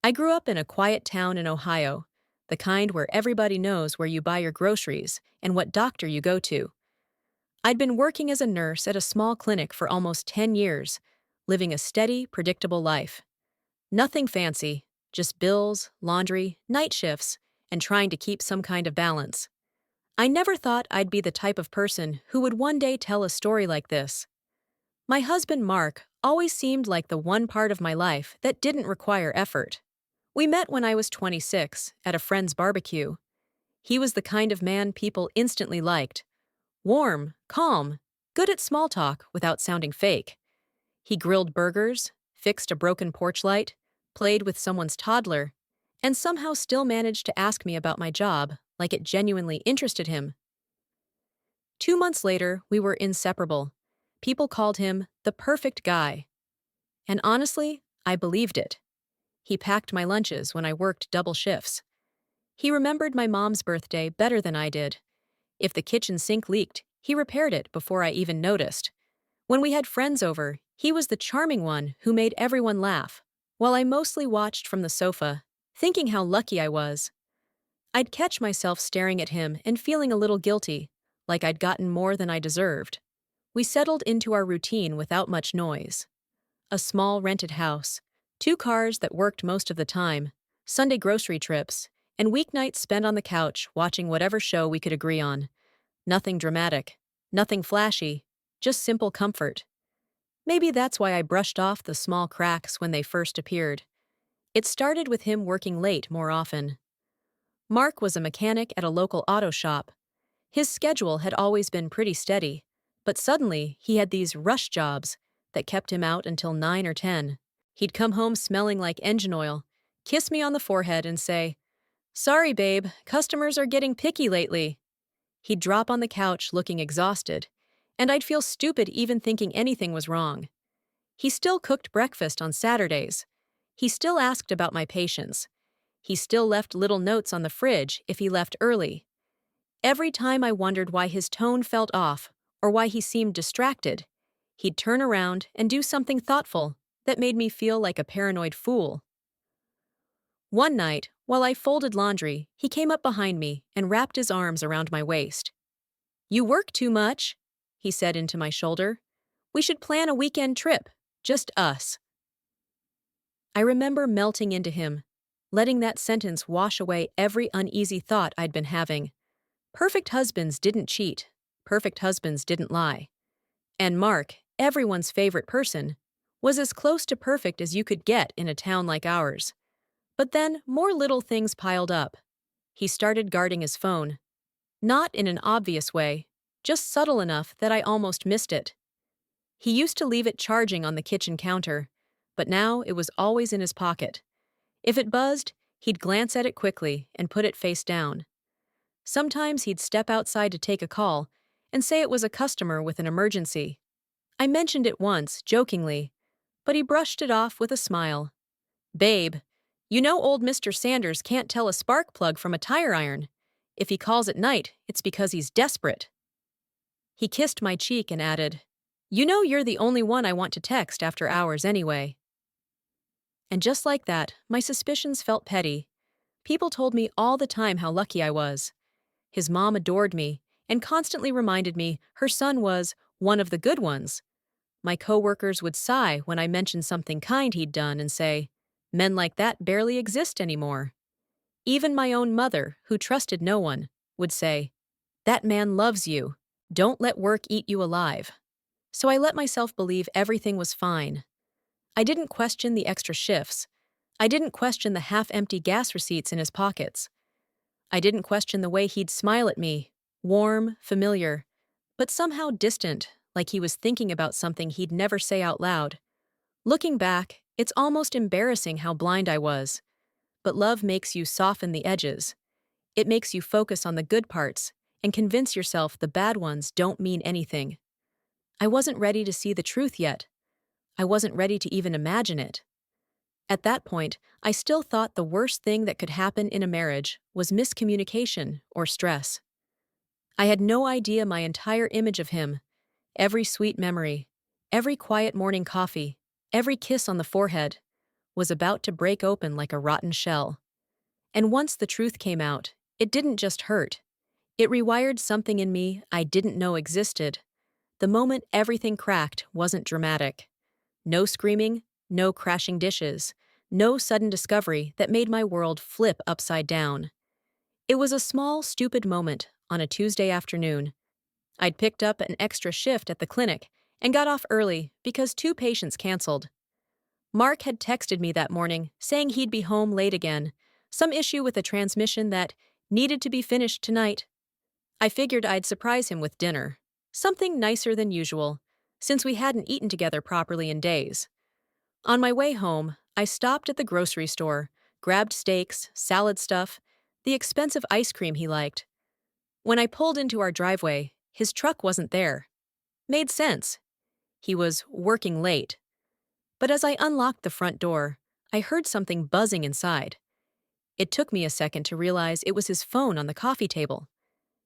I grew up in a quiet town in Ohio, the kind where everybody knows where you buy your groceries and what doctor you go to. I'd been working as a nurse at a small clinic for almost 10 years, living a steady, predictable life. Nothing fancy, just bills, laundry, night shifts, and trying to keep some kind of balance. I never thought I'd be the type of person who would one day tell a story like this. My husband, Mark, always seemed like the one part of my life that didn't require effort. We met when I was 26, at a friend's barbecue. He was the kind of man people instantly liked. Warm, calm, good at small talk without sounding fake. He grilled burgers, fixed a broken porch light, played with someone's toddler, and somehow still managed to ask me about my job like it genuinely interested him. 2 months later, we were inseparable. People called him the perfect guy. And honestly, I believed it. He packed my lunches when I worked double shifts. He remembered my mom's birthday better than I did. If the kitchen sink leaked, he repaired it before I even noticed. When we had friends over, he was the charming one who made everyone laugh, while I mostly watched from the sofa, thinking how lucky I was. I'd catch myself staring at him and feeling a little guilty, like I'd gotten more than I deserved. We settled into our routine without much noise. A small rented house, 2 cars that worked most of the time, Sunday grocery trips, and weeknights spent on the couch watching whatever show we could agree on. Nothing dramatic, nothing flashy, just simple comfort. Maybe that's why I brushed off the small cracks when they first appeared. It started with him working late more often. Mark was a mechanic at a local auto shop. His schedule had always been pretty steady, but suddenly he had these rush jobs that kept him out until 9 or 10. He'd come home smelling like engine oil, kiss me on the forehead and say, "Sorry, babe, customers are getting picky lately." He'd drop on the couch looking exhausted, and I'd feel stupid even thinking anything was wrong. He still cooked breakfast on Saturdays. He still asked about my patients. He still left little notes on the fridge if he left early. Every time I wondered why his tone felt off or why he seemed distracted, he'd turn around and do something thoughtful that made me feel like a paranoid fool. One night, while I folded laundry, he came up behind me and wrapped his arms around my waist. "You work too much," he said into my shoulder. "We should plan a weekend trip, just us." I remember melting into him, letting that sentence wash away every uneasy thought I'd been having. Perfect husbands didn't cheat. Perfect husbands didn't lie. And Mark, everyone's favorite person, was as close to perfect as you could get in a town like ours. But then more little things piled up. He started guarding his phone. Not in an obvious way, just subtle enough that I almost missed it. He used to leave it charging on the kitchen counter, but now it was always in his pocket. If it buzzed, he'd glance at it quickly and put it face down. Sometimes he'd step outside to take a call and say it was a customer with an emergency. I mentioned it once, jokingly, but he brushed it off with a smile. "Babe, you know old Mr. Sanders can't tell a spark plug from a tire iron. If he calls at night, it's because he's desperate." He kissed my cheek and added, "You know you're the only one I want to text after hours anyway." And just like that, my suspicions felt petty. People told me all the time how lucky I was. His mom adored me and constantly reminded me her son was one of the good ones. My coworkers would sigh when I mentioned something kind he'd done and say, "Men like that barely exist anymore." Even my own mother, who trusted no one, would say, "That man loves you. Don't let work eat you alive." So I let myself believe everything was fine. I didn't question the extra shifts. I didn't question the half-empty gas receipts in his pockets. I didn't question the way he'd smile at me, warm, familiar, but somehow distant, like he was thinking about something he'd never say out loud. Looking back, it's almost embarrassing how blind I was. But love makes you soften the edges. It makes you focus on the good parts and convince yourself the bad ones don't mean anything. I wasn't ready to see the truth yet. I wasn't ready to even imagine it. At that point, I still thought the worst thing that could happen in a marriage was miscommunication or stress. I had no idea my entire image of him, every sweet memory, every quiet morning coffee, every kiss on the forehead, was about to break open like a rotten shell. And once the truth came out, it didn't just hurt. It rewired something in me I didn't know existed. The moment everything cracked wasn't dramatic. No screaming, no crashing dishes, no sudden discovery that made my world flip upside down. It was a small, stupid moment on a Tuesday afternoon. I'd picked up an extra shift at the clinic and got off early because two patients canceled. Mark had texted me that morning saying he'd be home late again, some issue with a transmission that needed to be finished tonight. I figured I'd surprise him with dinner, something nicer than usual, since we hadn't eaten together properly in days. On my way home, I stopped at the grocery store, grabbed steaks, salad stuff, the expensive ice cream he liked. When I pulled into our driveway, his truck wasn't there. Made sense. He was working late. But as I unlocked the front door, I heard something buzzing inside. It took me a second to realize it was his phone on the coffee table.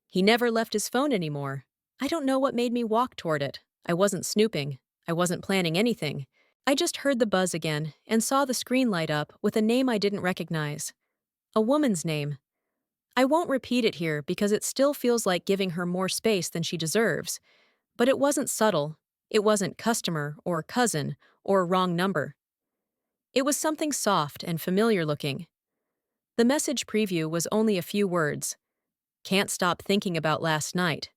He never left his phone anymore. I don't know what made me walk toward it. I wasn't snooping. I wasn't planning anything. I just heard the buzz again and saw the screen light up with a name I didn't recognize. A woman's name. I won't repeat it here because it still feels like giving her more space than she deserves. But it wasn't subtle. It wasn't customer or cousin or wrong number. It was something soft and familiar looking. The message preview was only a few words. Can't stop thinking about last night.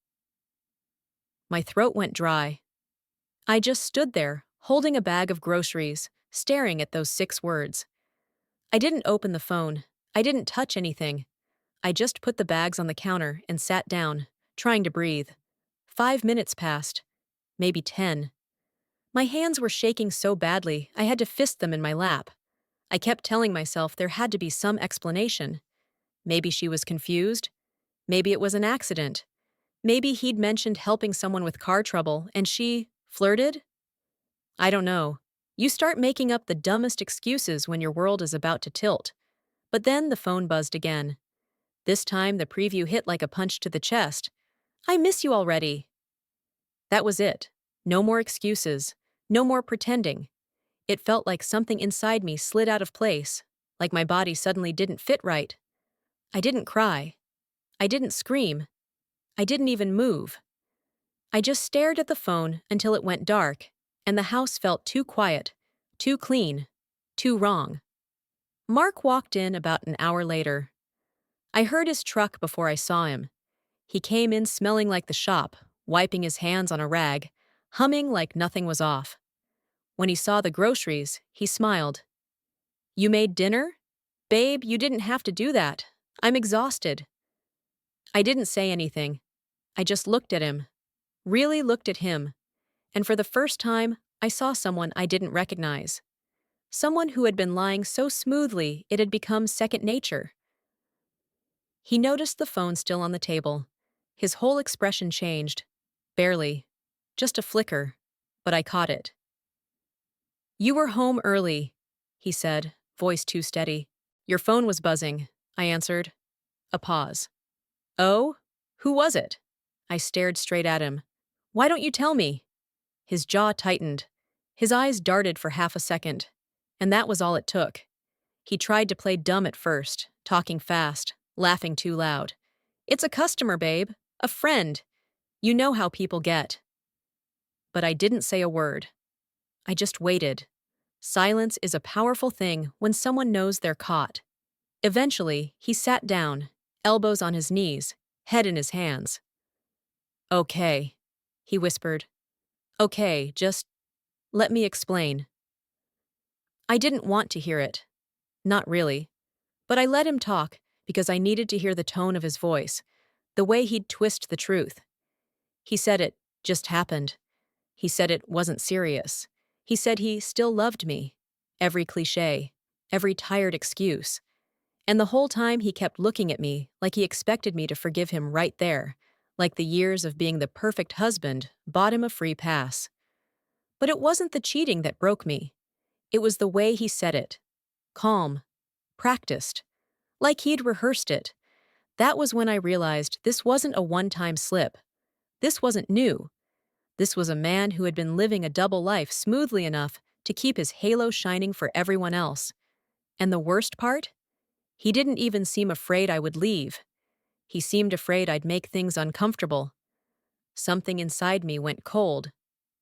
My throat went dry. I just stood there, holding a bag of groceries, staring at those 6 words. I didn't open the phone. I didn't touch anything. I just put the bags on the counter and sat down, trying to breathe. 5 minutes passed, maybe 10. My hands were shaking so badly I had to fist them in my lap. I kept telling myself there had to be some explanation. Maybe she was confused. Maybe it was an accident. Maybe he'd mentioned helping someone with car trouble and she flirted? I don't know. You start making up the dumbest excuses when your world is about to tilt. But then the phone buzzed again. This time the preview hit like a punch to the chest. I miss you already. That was it. No more excuses. No more pretending. It felt like something inside me slid out of place, like my body suddenly didn't fit right. I didn't cry. I didn't scream. I didn't even move. I just stared at the phone until it went dark, and the house felt too quiet, too clean, too wrong. Mark walked in about an hour later. I heard his truck before I saw him. He came in smelling like the shop, wiping his hands on a rag, humming like nothing was off. When he saw the groceries, he smiled. You made dinner? Babe, you didn't have to do that. I'm exhausted. I didn't say anything. I just looked at him. Really looked at him. And for the first time, I saw someone I didn't recognize. Someone who had been lying so smoothly it had become second nature. He noticed the phone still on the table. His whole expression changed. Barely. Just a flicker. But I caught it. You were home early, he said, voice too steady. Your phone was buzzing, I answered. A pause. Oh? Who was it? I stared straight at him. Why don't you tell me? His jaw tightened. His eyes darted for half a second. And that was all it took. He tried to play dumb at first, talking fast, laughing too loud. It's a customer, babe. A friend. You know how people get. But I didn't say a word. I just waited. Silence is a powerful thing when someone knows they're caught. Eventually, he sat down, elbows on his knees, head in his hands. Okay, he whispered. Okay, just let me explain. I didn't want to hear it. Not really. But I let him talk because I needed to hear the tone of his voice, the way he'd twist the truth. He said it just happened. He said it wasn't serious. He said he still loved me. Every cliché, every tired excuse. And the whole time he kept looking at me like he expected me to forgive him right there, like the years of being the perfect husband bought him a free pass. But it wasn't the cheating that broke me. It was the way he said it. Calm. Practiced. Like he'd rehearsed it. That was when I realized this wasn't a one-time slip. This wasn't new. This was a man who had been living a double life smoothly enough to keep his halo shining for everyone else. And the worst part? He didn't even seem afraid I would leave. He seemed afraid I'd make things uncomfortable. Something inside me went cold.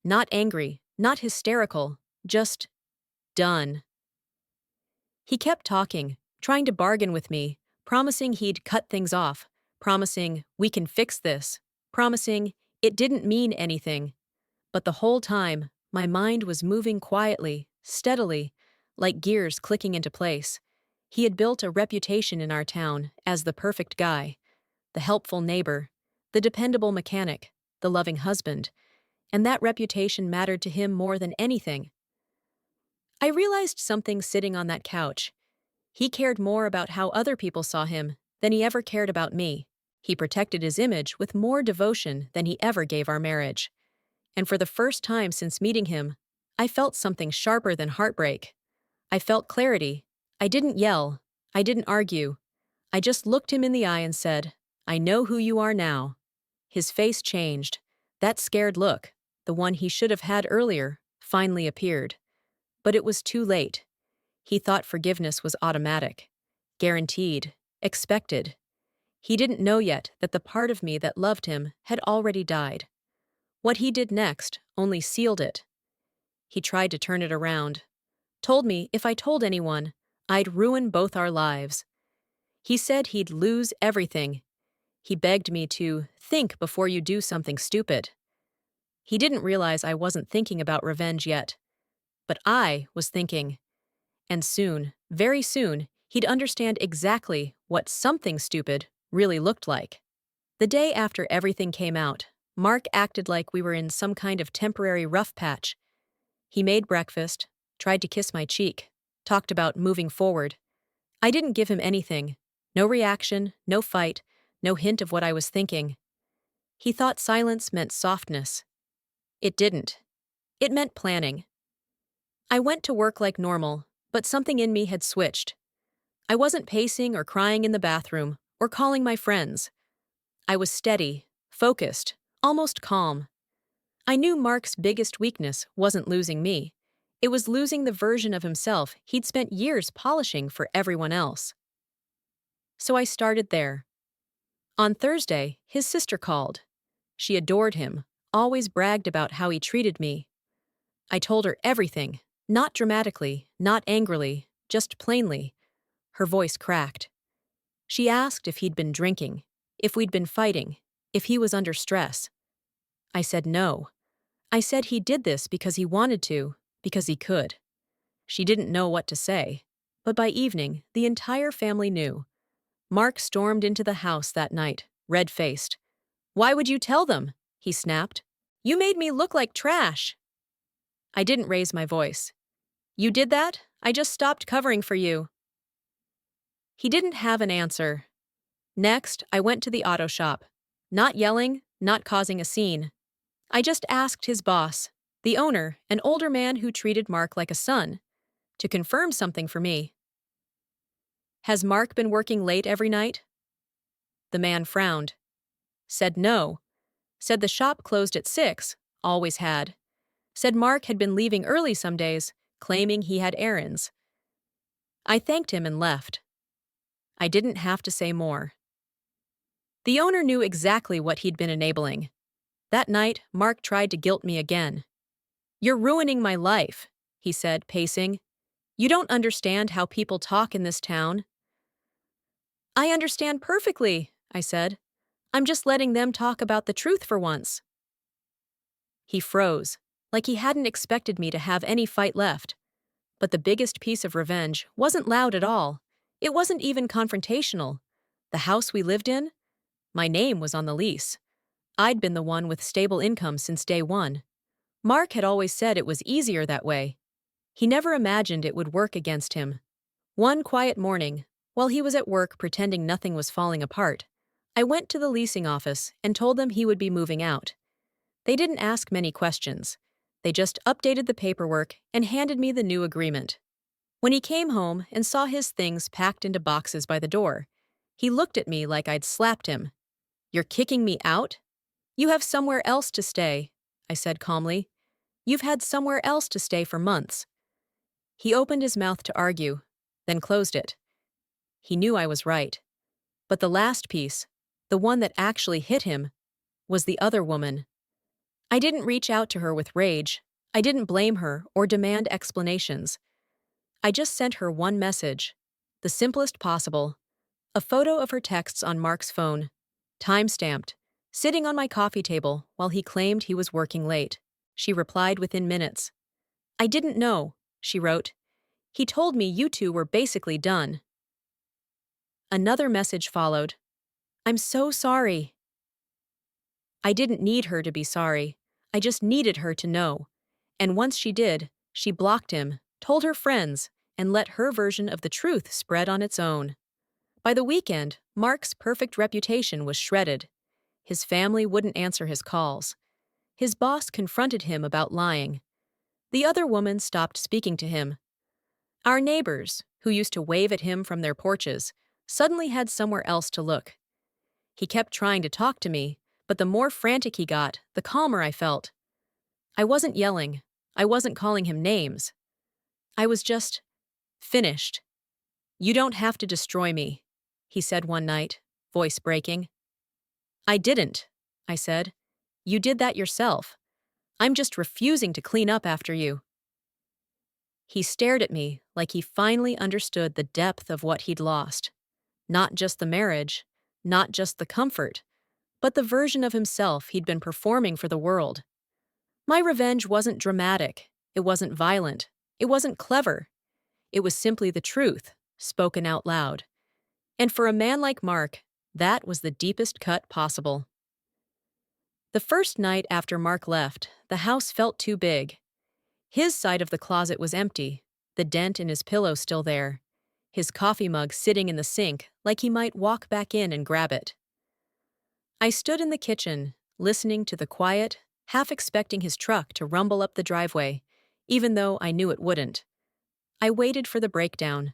Not angry, not hysterical, just done. He kept talking, trying to bargain with me, promising he'd cut things off, promising we can fix this, promising it didn't mean anything. But the whole time, my mind was moving quietly, steadily, like gears clicking into place. He had built a reputation in our town as the perfect guy, the helpful neighbor, the dependable mechanic, the loving husband, and that reputation mattered to him more than anything. I realized something sitting on that couch. He cared more about how other people saw him than he ever cared about me. He protected his image with more devotion than he ever gave our marriage. And for the first time since meeting him, I felt something sharper than heartbreak. I felt clarity. I didn't yell. I didn't argue. I just looked him in the eye and said, "I know who you are now." His face changed. That scared look, the one he should have had earlier, finally appeared. But it was too late. He thought forgiveness was automatic, guaranteed, expected. He didn't know yet that the part of me that loved him had already died. What he did next only sealed it. He tried to turn it around. Told me if I told anyone, I'd ruin both our lives. He said he'd lose everything. He begged me to think before you do something stupid. He didn't realize I wasn't thinking about revenge yet. But I was thinking. And soon, very soon, he'd understand exactly what something stupid really looked like. The day after everything came out, Mark acted like we were in some kind of temporary rough patch. He made breakfast, tried to kiss my cheek, talked about moving forward. I didn't give him anything. No reaction, no fight, no hint of what I was thinking. He thought silence meant softness. It didn't. It meant planning. I went to work like normal, but something in me had switched. I wasn't pacing or crying in the bathroom or calling my friends. I was steady, focused, almost calm. I knew Mark's biggest weakness wasn't losing me. It was losing the version of himself he'd spent years polishing for everyone else. So I started there. On Thursday, his sister called. She adored him, always bragged about how he treated me. I told her everything, not dramatically, not angrily, just plainly. Her voice cracked. She asked if he'd been drinking, if we'd been fighting, if he was under stress. I said no. I said he did this because he wanted to, because he could. She didn't know what to say, but by evening, the entire family knew. Mark stormed into the house that night, red-faced. "Why would you tell them?" he snapped. "You made me look like trash." I didn't raise my voice. "You did that? I just stopped covering for you." He didn't have an answer. Next, I went to the auto shop. Not yelling, not causing a scene. I just asked his boss, the owner, an older man who treated Mark like a son, to confirm something for me. "Has Mark been working late every night?" The man frowned. Said no. Said the shop closed at 6, always had. Said Mark had been leaving early some days, claiming he had errands. I thanked him and left. I didn't have to say more. The owner knew exactly what he'd been enabling. That night, Mark tried to guilt me again. "You're ruining my life," he said, pacing. "You don't understand how people talk in this town." "I understand perfectly," I said. "I'm just letting them talk about the truth for once." He froze, like he hadn't expected me to have any fight left. But the biggest piece of revenge wasn't loud at all. It wasn't even confrontational. The house we lived in? My name was on the lease. I'd been the one with stable income since day one. Mark had always said it was easier that way. He never imagined it would work against him. One quiet morning, while he was at work pretending nothing was falling apart, I went to the leasing office and told them he would be moving out. They didn't ask many questions. They just updated the paperwork and handed me the new agreement. When he came home and saw his things packed into boxes by the door, he looked at me like I'd slapped him. "You're kicking me out? You have somewhere else to stay," I said calmly. "You've had somewhere else to stay for months. He opened his mouth to argue, then closed it. He knew I was right. But the last piece, the one that actually hit him, was the other woman. I didn't reach out to her with rage. I didn't blame her or demand explanations. I just sent her one message, the simplest possible, a photo of her texts on Mark's phone, time-stamped, sitting on my coffee table while he claimed he was working late. She replied within minutes. "I didn't know," she wrote. "He told me you two were basically done." Another message followed. "I'm so sorry." I didn't need her to be sorry. I just needed her to know. And once she did, she blocked him, told her friends, and let her version of the truth spread on its own. By the weekend, Mark's perfect reputation was shredded. His family wouldn't answer his calls. His boss confronted him about lying. The other woman stopped speaking to him. Our neighbors, who used to wave at him from their porches, suddenly had somewhere else to look. He kept trying to talk to me, but the more frantic he got, the calmer I felt. I wasn't yelling. I wasn't calling him names. I was just finished. "You don't have to destroy me," he said one night, voice breaking. "I didn't," I said. "You did that yourself. I'm just refusing to clean up after you." He stared at me like he finally understood the depth of what he'd lost. Not just the marriage, not just the comfort, but the version of himself he'd been performing for the world. My revenge wasn't dramatic. It wasn't violent. It wasn't clever. It was simply the truth, spoken out loud. And for a man like Mark, that was the deepest cut possible. The first night after Mark left, the house felt too big. His side of the closet was empty, the dent in his pillow still there, his coffee mug sitting in the sink like he might walk back in and grab it. I stood in the kitchen, listening to the quiet, half expecting his truck to rumble up the driveway, even though I knew it wouldn't. I waited for the breakdown.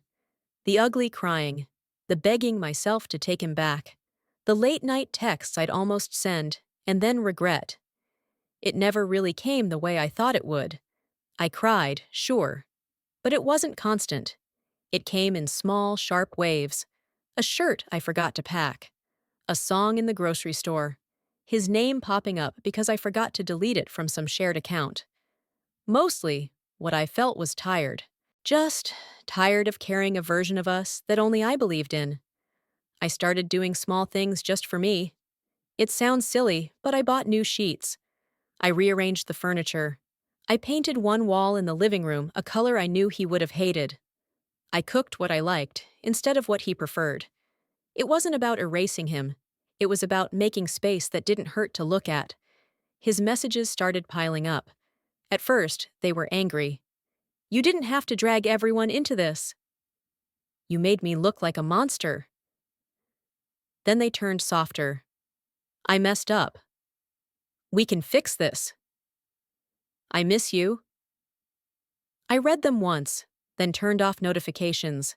The ugly crying, the begging myself to take him back, the late-night texts I'd almost send, and then regret. It never really came the way I thought it would. I cried, sure, but it wasn't constant. It came in small, sharp waves. A shirt I forgot to pack. A song in the grocery store. His name popping up because I forgot to delete it from some shared account. Mostly, what I felt was tired. Just tired of carrying a version of us that only I believed in. I started doing small things just for me. It sounds silly, but I bought new sheets. I rearranged the furniture. I painted one wall in the living room a color I knew he would have hated. I cooked what I liked, instead of what he preferred. It wasn't about erasing him. It was about making space that didn't hurt to look at. His messages started piling up. At first, they were angry. "You didn't have to drag everyone into this. You made me look like a monster." Then they turned softer. "I messed up. We can fix this. I miss you." I read them once, then turned off notifications.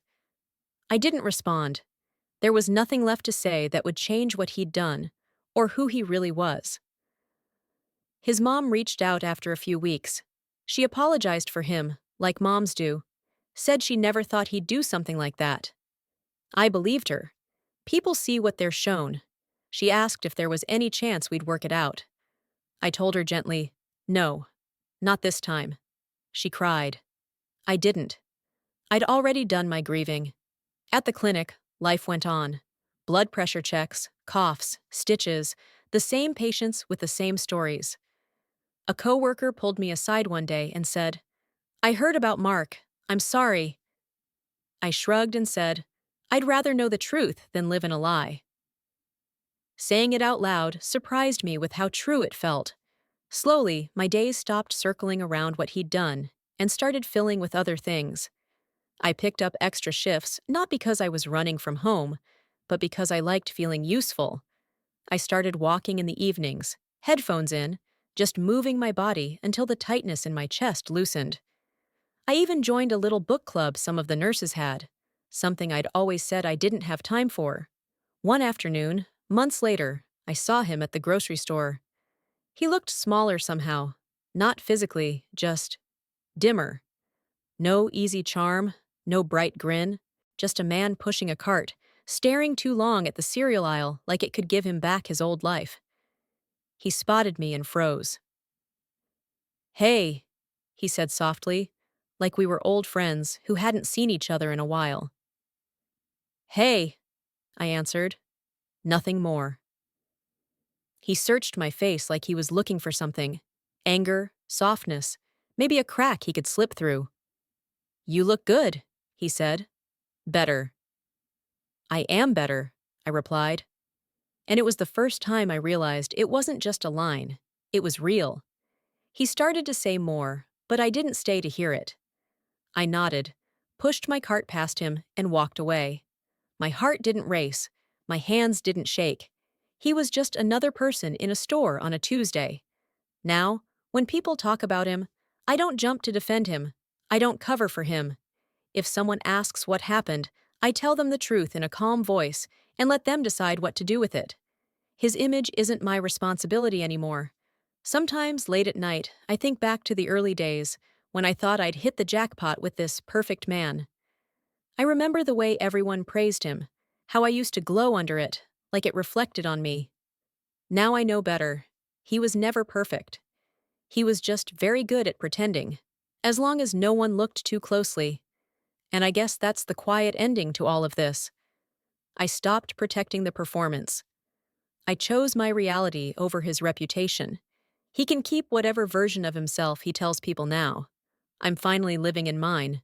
I didn't respond. There was nothing left to say that would change what he'd done, or who he really was. His mom reached out after a few weeks. She apologized for him, like moms do. Said she never thought he'd do something like that. I believed her. People see what they're shown. She asked if there was any chance we'd work it out. I told her gently, "No, not this time." She cried. I didn't. I'd already done my grieving. At the clinic, life went on. Blood pressure checks, coughs, stitches, the same patients with the same stories. A coworker pulled me aside one day and said, "I heard about Mark. I'm sorry." I shrugged and said, "I'd rather know the truth than live in a lie." Saying it out loud surprised me with how true it felt. Slowly, my days stopped circling around what he'd done and started filling with other things. I picked up extra shifts not because I was running from home, but because I liked feeling useful. I started walking in the evenings, headphones in, just moving my body until the tightness in my chest loosened. I even joined a little book club some of the nurses had, something I'd always said I didn't have time for. One afternoon, months later, I saw him at the grocery store. He looked smaller somehow, not physically, just dimmer. No easy charm, no bright grin, just a man pushing a cart, staring too long at the cereal aisle like it could give him back his old life. He spotted me and froze. "Hey," he said softly, like we were old friends who hadn't seen each other in a while. "Hey," I answered. Nothing more. He searched my face like he was looking for something. Anger, softness, maybe a crack he could slip through. "You look good," he said. "Better." "I am better," I replied. And it was the first time I realized it wasn't just a line. It was real. He started to say more, but I didn't stay to hear it. I nodded, pushed my cart past him, and walked away. My heart didn't race. My hands didn't shake. He was just another person in a store on a Tuesday. Now, when people talk about him, I don't jump to defend him. I don't cover for him. If someone asks what happened, I tell them the truth in a calm voice and let them decide what to do with it. His image isn't my responsibility anymore. Sometimes, late at night, I think back to the early days when I thought I'd hit the jackpot with this perfect man. I remember the way everyone praised him, how I used to glow under it, like it reflected on me. Now I know better. He was never perfect. He was just very good at pretending, as long as no one looked too closely. And I guess that's the quiet ending to all of this. I stopped protecting the performance. I chose my reality over his reputation. He can keep whatever version of himself he tells people now. I'm finally living in mine.